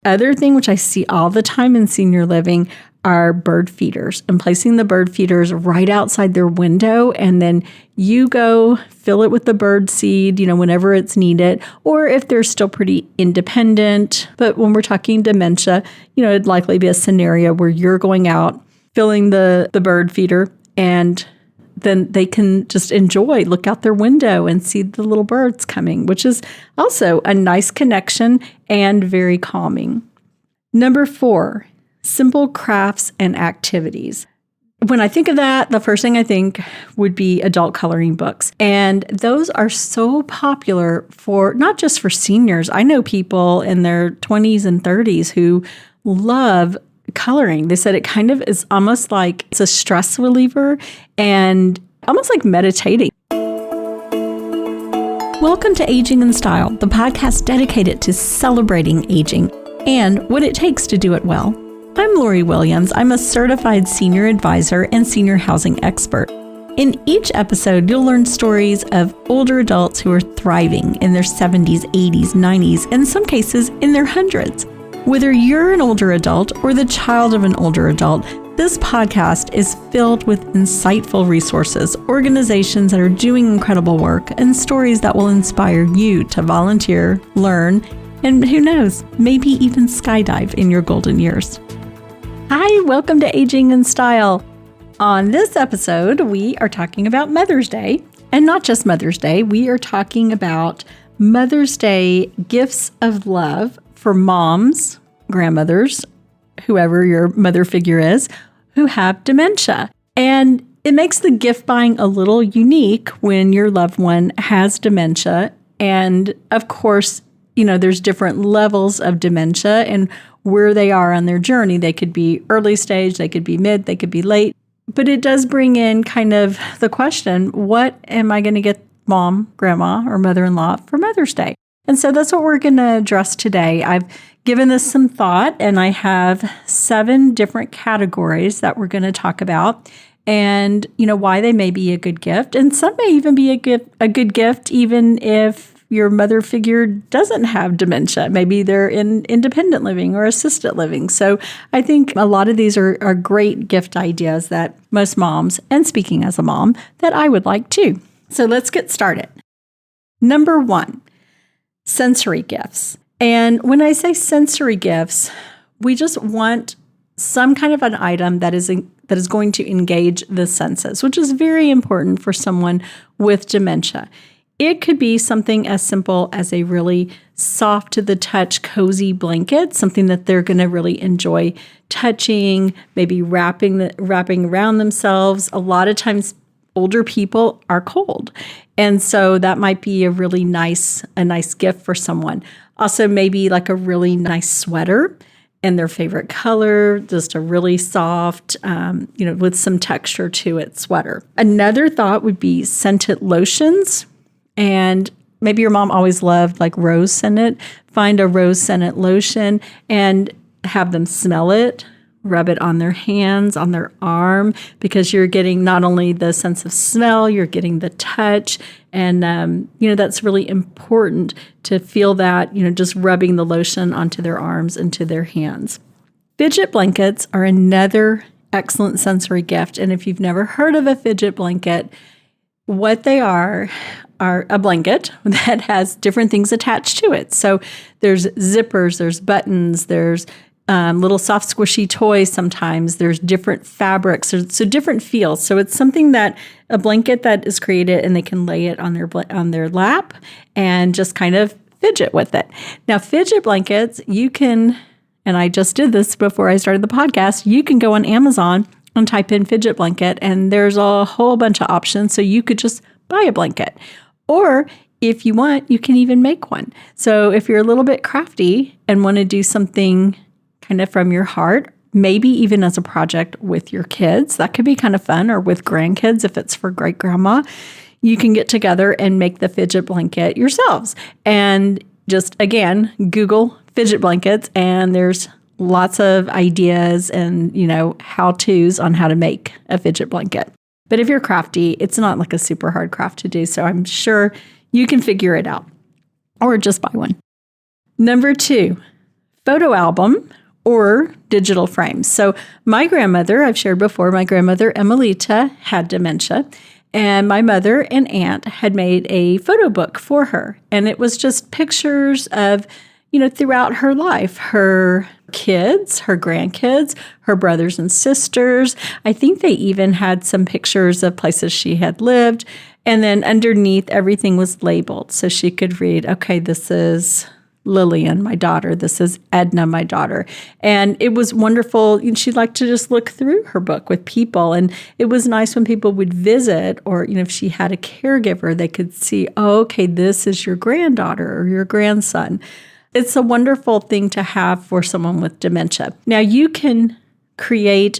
Other thing, which I see all the time in senior living, are bird feeders and placing the bird feeders right outside their window. And then you go fill it with the bird seed, whenever it's needed, or if they're still pretty independent. But when we're talking dementia, it'd likely be a scenario where you're going out, filling the bird feeder, and then they can just look out their window and see the little birds coming, which is also a nice connection and very calming. Number 4, simple crafts and activities. When I think of that, the first thing I think would be adult coloring books. And those are so popular for not just for seniors. I know people in their 20s and 30s who love coloring. They said it kind of is almost like it's a stress reliever and almost like meditating. Welcome to Aging in Style, the podcast dedicated to celebrating aging and what it takes to do it well. I'm Lori Williams. I'm a certified senior advisor and senior housing expert. In each episode, you'll learn stories of older adults who are thriving in their 70s, 80s, 90s, and in some cases in their hundreds. Whether you're an older adult or the child of an older adult, this podcast is filled with insightful resources, organizations that are doing incredible work, and stories that will inspire you to volunteer, learn, and who knows, maybe even skydive in your golden years. Hi, welcome to Aging in Style. On this episode, we are talking about Mother's Day, and not just Mother's Day. We are talking about Mother's Day gifts of love for moms, grandmothers, whoever your mother figure is, who have dementia. And it makes the gift buying a little unique when your loved one has dementia. And of course, there's different levels of dementia and where they are on their journey. They could be early stage, they could be mid, they could be late. But it does bring in kind of the question, what am I going to get mom, grandma, or mother-in-law for Mother's Day? And so that's what we're going to address today. I've given this some thought, and I have 7 different categories that we're going to talk about and, why they may be a good gift. And some may even be a good gift even if your mother figure doesn't have dementia. Maybe they're in independent living or assisted living. So I think a lot of these are great gift ideas that most moms, and speaking as a mom, that I would like too. So let's get started. Number 1, sensory gifts. And when I say sensory gifts, we just want some kind of an item that is going to engage the senses, which is very important for someone with dementia. It could be something as simple as a really soft to the touch, cozy blanket, something that they're going to really enjoy touching, maybe wrapping around themselves. A lot of times older people are cold. And so that might be a nice gift for someone. Also, maybe like a really nice sweater in their favorite color, just a really soft, with some texture to it sweater. Another thought would be scented lotions. And maybe your mom always loved like rose scented. Find a rose scented lotion and have them smell it, rub it on their hands, on their arm, because you're getting not only the sense of smell, you're getting the touch. And, that's really important to feel that, just rubbing the lotion onto their arms and to their hands. Fidget blankets are another excellent sensory gift. And if you've never heard of a fidget blanket, what they are a blanket that has different things attached to it. So there's zippers, there's buttons, there's little soft squishy toys sometimes, there's different fabrics, so different feels. So it's something a blanket that is created and they can lay it on their lap and just kind of fidget with it. Now, fidget blankets, you can, and I just did this before I started the podcast, you can go on Amazon and type in fidget blanket and there's a whole bunch of options. So you could just buy a blanket. Or if you want, you can even make one. So if you're a little bit crafty and want to do something kind of from your heart, maybe even as a project with your kids, that could be kind of fun, or with grandkids if it's for great grandma, you can get together and make the fidget blanket yourselves. And just, again, Google fidget blankets and there's lots of ideas and, how-tos on how to make a fidget blanket. But if you're crafty, it's not like a super hard craft to do. So I'm sure you can figure it out or just buy one. Number 2, photo album or digital frames. So my grandmother, I've shared before, my grandmother Emelita had dementia, and my mother and aunt had made a photo book for her. And it was just pictures of, throughout her life, her kids, her grandkids, her brothers and sisters. I think they even had some pictures of places she had lived. And then underneath, everything was labeled so she could read, okay, this is Lillian, my daughter. This is Edna, my daughter. And it was wonderful. She'd like to just look through her book with people. And it was nice when people would visit, or, if she had a caregiver, they could see, oh, okay, this is your granddaughter or your grandson. It's a wonderful thing to have for someone with dementia. Now, you can create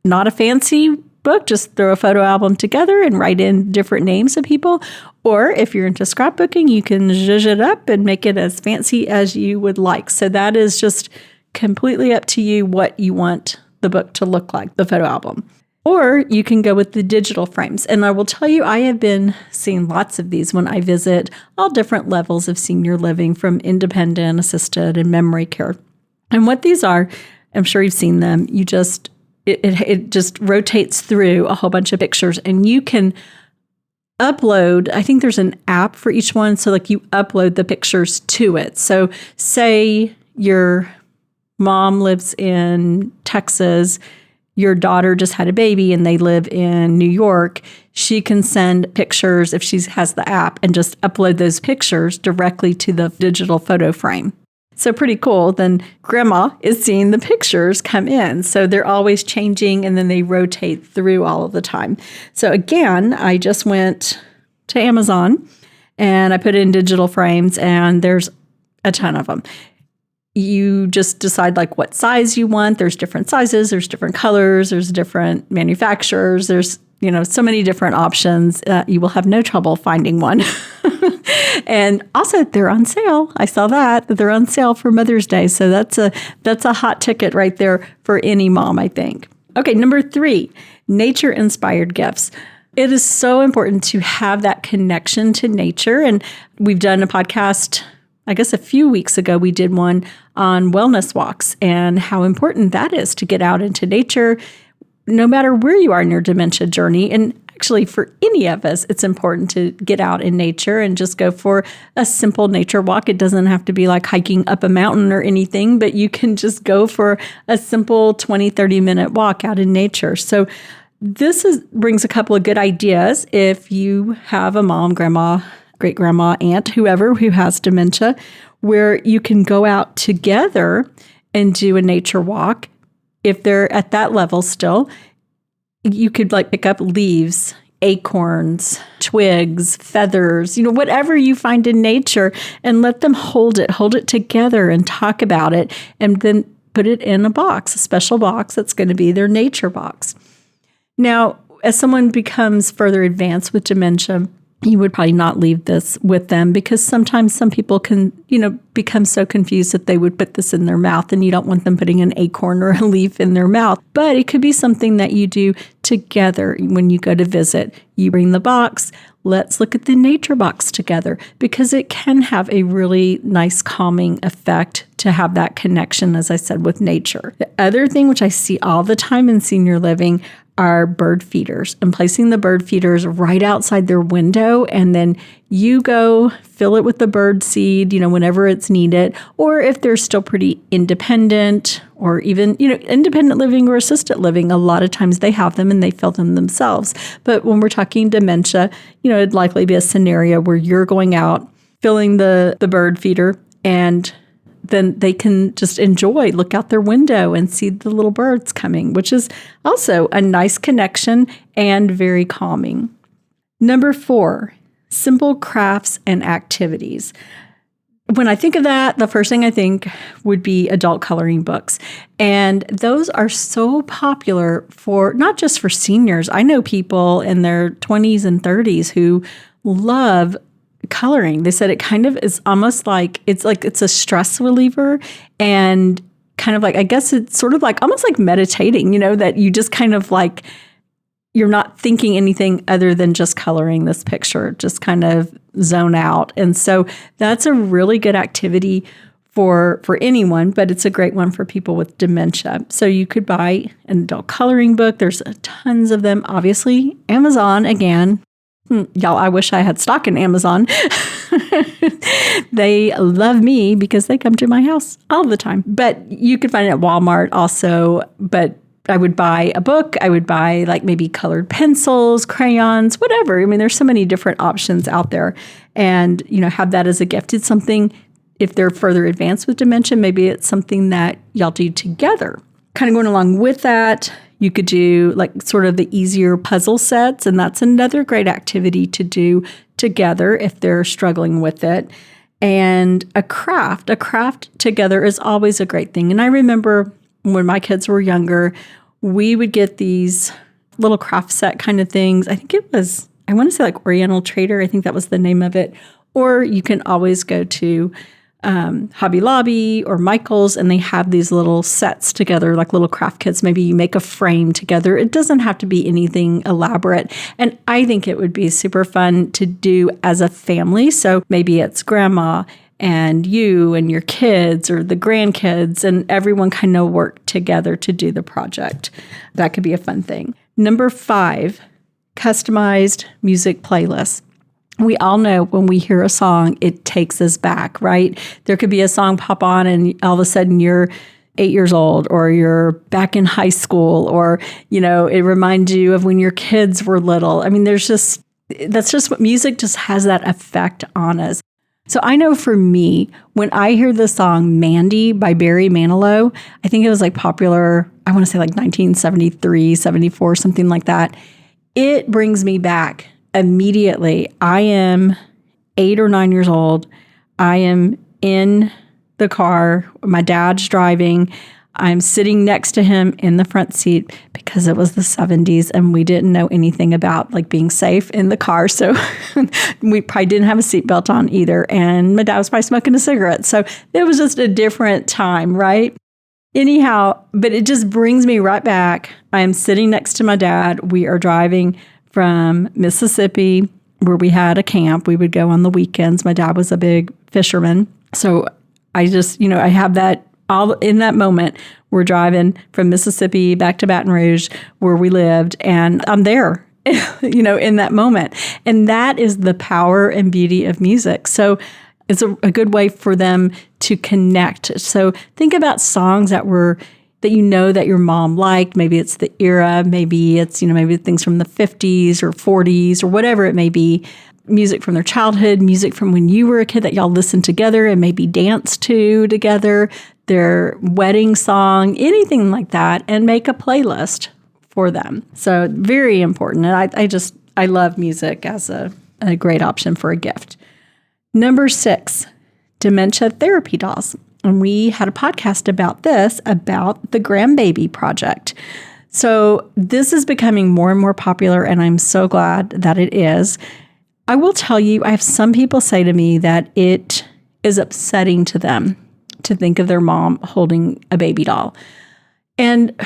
not a fancy book, just throw a photo album together and write in different names of people. Or if you're into scrapbooking, you can zhuzh it up and make it as fancy as you would like. So that is just completely up to you what you want the book to look like, the photo album. Or you can go with the digital frames. And I will tell you, I have been seeing lots of these when I visit all different levels of senior living, from independent, assisted, and memory care. And what these are, I'm sure you've seen them, it just rotates through a whole bunch of pictures, and you can upload, I think there's an app for each one. So you upload the pictures to it. So say your mom lives in Texas, your daughter just had a baby and they live in New York. She can send pictures if she has the app and just upload those pictures directly to the digital photo frame. So pretty cool. Then grandma is seeing the pictures come in. So they're always changing, and then they rotate through all of the time. So again, I just went to Amazon and I put in digital frames, and there's a ton of them. You just decide what size you want. There's different sizes, there's different colors, there's different manufacturers, there's so many different options. You will have no trouble finding one. And also, they're on sale. I saw that they're on sale for Mother's Day. So that's a hot ticket right there for any mom, I think. Okay, number 3, nature-inspired gifts. It is so important to have that connection to nature. And we've done a podcast, I guess a few weeks ago, we did one on wellness walks and how important that is to get out into nature, no matter where you are in your dementia journey. And actually, for any of us, it's important to get out in nature and just go for a simple nature walk. It doesn't have to be like hiking up a mountain or anything, but you can just go for a simple 20, 30-minute walk out in nature. So this brings a couple of good ideas if you have a mom, grandma, great-grandma, aunt, whoever who has dementia, where you can go out together and do a nature walk. If they're at that level still, you could pick up leaves, acorns, twigs, feathers, whatever you find in nature, and let them hold it together and talk about it, and then put it in a box, a special box that's going to be their nature box. Now, as someone becomes further advanced with dementia, you would probably not leave this with them, because sometimes some people can, become so confused that they would put this in their mouth, and you don't want them putting an acorn or a leaf in their mouth. But it could be something that you do together when you go to visit. You bring the box, let's look at the nature box together, because it can have a really nice calming effect to have that connection, as I said, with nature. The other thing, which I see all the time in senior living, are bird feeders, and placing the bird feeders right outside their window. And then you go fill it with the bird seed, whenever it's needed. Or if they're still pretty independent, or even, independent living or assisted living, a lot of times they have them and they fill them themselves. But when we're talking dementia, it'd likely be a scenario where you're going out, filling the bird feeder, and then they can just look out their window and see the little birds coming, which is also a nice connection and very calming. Number 4, simple crafts and activities. When I think of that, the first thing I think would be adult coloring books. And those are so popular for not just for seniors. I know people in their 20s and 30s who love coloring. They said it kind of is almost it's a stress reliever, and kind of I guess it's sort of almost like meditating, that you just kind of you're not thinking anything other than just coloring this picture, just kind of zone out. And so that's a really good activity for anyone, but it's a great one for people with dementia. So you could buy an adult coloring book. There's tons of them. Obviously, Amazon, again. Y'all, I wish I had stock in Amazon. They love me because they come to my house all the time. But you could find it at Walmart also. But I would buy a book. I would buy like maybe colored pencils, crayons, whatever. I mean, there's so many different options out there. And, have that as a gift. It's something, if they're further advanced with dementia, maybe it's something that y'all do together. Kind of going along with that, you could do like sort of the easier puzzle sets, and that's another great activity to do together if they're struggling with it. And a craft together is always a great thing. And I remember when my kids were younger, we would get these little craft set kind of things. I think it was, I want to say like Oriental Trader. I think that was the name of it. Or you can always go to Hobby Lobby or Michael's, and they have these little sets together, like little craft kits. Maybe you make a frame together. It doesn't have to be anything elaborate. And I think it would be super fun to do as a family. So maybe it's grandma and you and your kids or the grandkids, and everyone kind of work together to do the project. That could be a fun thing. Number 5, customized music playlists. We all know when we hear a song, it takes us back, right? There could be a song pop on and all of a sudden you're 8 years old, or you're back in high school, or, it reminds you of when your kids were little. I mean, that's just what music just has, that effect on us. So I know for me, when I hear the song Mandy by Barry Manilow, I think it was like popular, I want to say like 1973, 74, something like that. It brings me back immediately. I am 8 or 9 years old. I am in the car. My dad's driving. I'm sitting next to him in the front seat because it was the 70s and we didn't know anything about like being safe in the car. So we probably didn't have a seatbelt on either. And my dad was probably smoking a cigarette. So it was just a different time, right? Anyhow, but it just brings me right back. I am sitting next to my dad. We are driving from Mississippi, where we had a camp. We would go on the weekends. My dad was a big fisherman. So I just, I have that all in that moment. We're driving from Mississippi back to Baton Rouge, where we lived, and I'm there, in that moment. And that is the power and beauty of music. So it's a good way for them to connect. So think about songs that that your mom liked. Maybe it's the era, maybe it's, maybe things from the 50s or 40s or whatever it may be. Music from their childhood, music from when you were a kid that y'all listened together and maybe danced to together, their wedding song, anything like that, and make a playlist for them. So very important. And I love music as a great option for a gift. Number 6, dementia therapy dolls. And we had a podcast about the Grandbaby Project. So this is becoming more and more popular, and I'm so glad that it is. I will tell you, I have some people say to me that it is upsetting to them to think of their mom holding a baby doll. And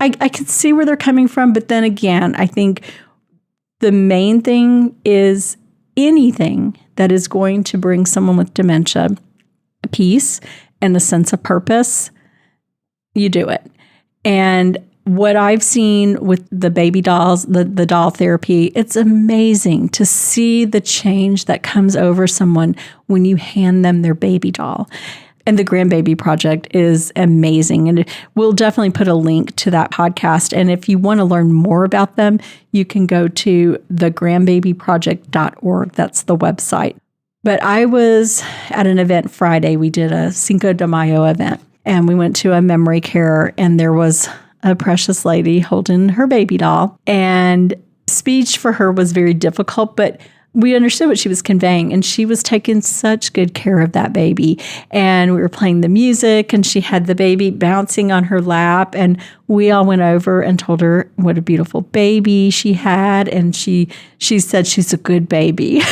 I can see where they're coming from, but then again, I think the main thing is anything that is going to bring someone with dementia peace and a sense of purpose, you do it. And what I've seen with the baby dolls, the doll therapy, it's amazing to see the change that comes over someone when you hand them their baby doll. And the Grandbaby Project is amazing. And we'll definitely put a link to that podcast. And if you want to learn more about them, you can go to thegrandbabyproject.org. That's the website. But I was at an event Friday. We did a Cinco de Mayo event, and we went to a memory care, and there was a precious lady holding her baby doll. And speech for her was very difficult, but we understood what she was conveying, and she was taking such good care of that baby. And we were playing the music, and she had the baby bouncing on her lap, and we all went over and told her what a beautiful baby she had, and she said she's a good baby.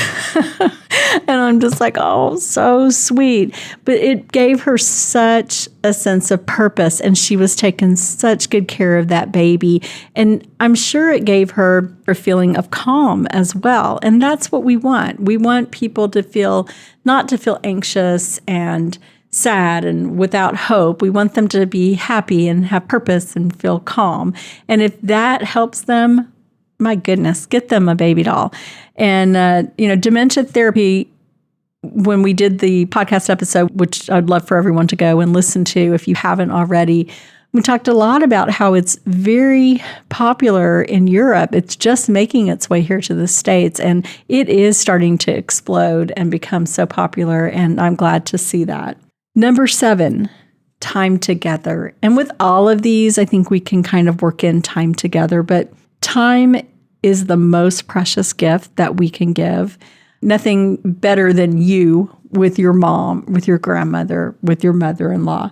And I'm just like, oh, so sweet. But it gave her such a sense of purpose, and she was taking such good care of that baby. And I'm sure it gave her a feeling of calm as well. And that's what we want. We want people to not to feel anxious and sad and without hope. We want them to be happy and have purpose and feel calm. And if that helps them, my goodness, get them a baby doll. And, dementia therapy, when we did the podcast episode, which I'd love for everyone to go and listen to if you haven't already, we talked a lot about how it's very popular in Europe. It's just making its way here to the States, and it is starting to explode and become so popular, and I'm glad to see that. Number 7, time together. And with all of these, I think we can kind of work in time together, but time is the most precious gift that we can give. Nothing better than you with your mom, with your grandmother, with your mother-in-law.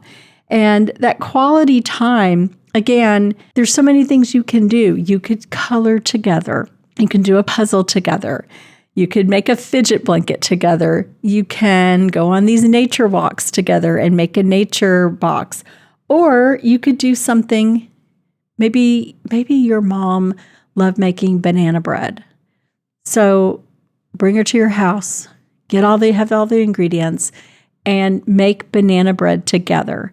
And that quality time, again, there's so many things you can do. You could color together. You can do a puzzle together. You could make a fidget blanket together. You can go on these nature walks together and make a nature box. Or you could do something, maybe your mom loved making banana bread. So bring her to your house, have all the ingredients, and make banana bread together.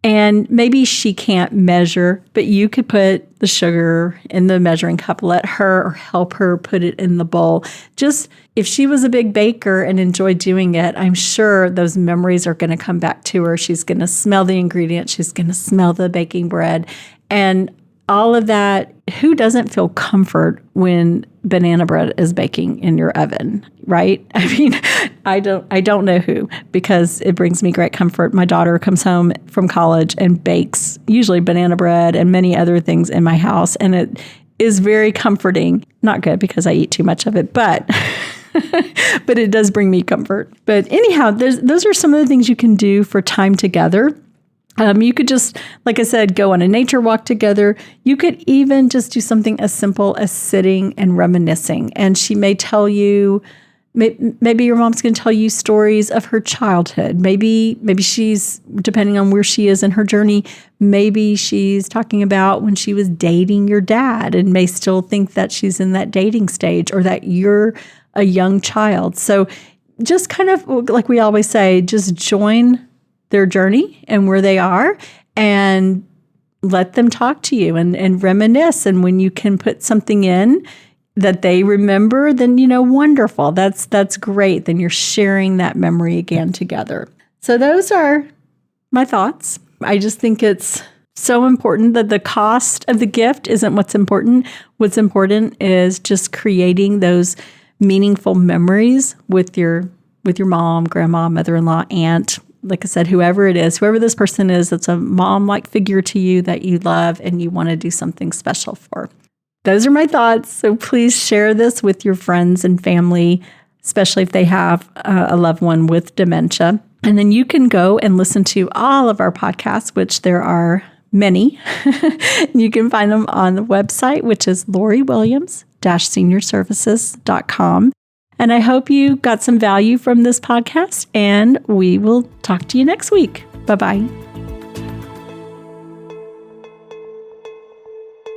And maybe she can't measure, but you could put the sugar in the measuring cup, let her or help her put it in the bowl. Just if she was a big baker and enjoyed doing it, I'm sure those memories are going to come back to her. She's going to smell the ingredients. She's going to smell the baking bread. And all of that, who doesn't feel comfort when banana bread is baking in your oven, right? I mean, I don't know who, because it brings me great comfort. My daughter comes home from college and bakes usually banana bread and many other things in my house, and it is very comforting. Not good because I eat too much of it, but but it does bring me comfort. But anyhow, those are some of the things you can do for time together. You could just, like I said, go on a nature walk together. You could even just do something as simple as sitting and reminiscing. And she may tell you, maybe your mom's going to tell you stories of her childhood. Maybe she's, depending on where she is in her journey, maybe she's talking about when she was dating your dad and may still think that she's in that dating stage or that you're a young child. So just kind of, like we always say, just join their journey and where they are and let them talk to you and reminisce. And when you can put something in that they remember, then, wonderful. That's great. Then you're sharing that memory again together. So those are my thoughts. I just think it's so important that the cost of the gift isn't what's important. What's important is just creating those meaningful memories with your mom, grandma, mother-in-law, aunt, like I said, whoever it is, whoever this person is, that's a mom-like figure to you that you love and you want to do something special for. Those are my thoughts. So please share this with your friends and family, especially if they have a loved one with dementia. And then you can go and listen to all of our podcasts, which there are many. You can find them on the website, which is lorywilliams-seniorservices.com. And I hope you got some value from this podcast, and we will talk to you next week. Bye-bye.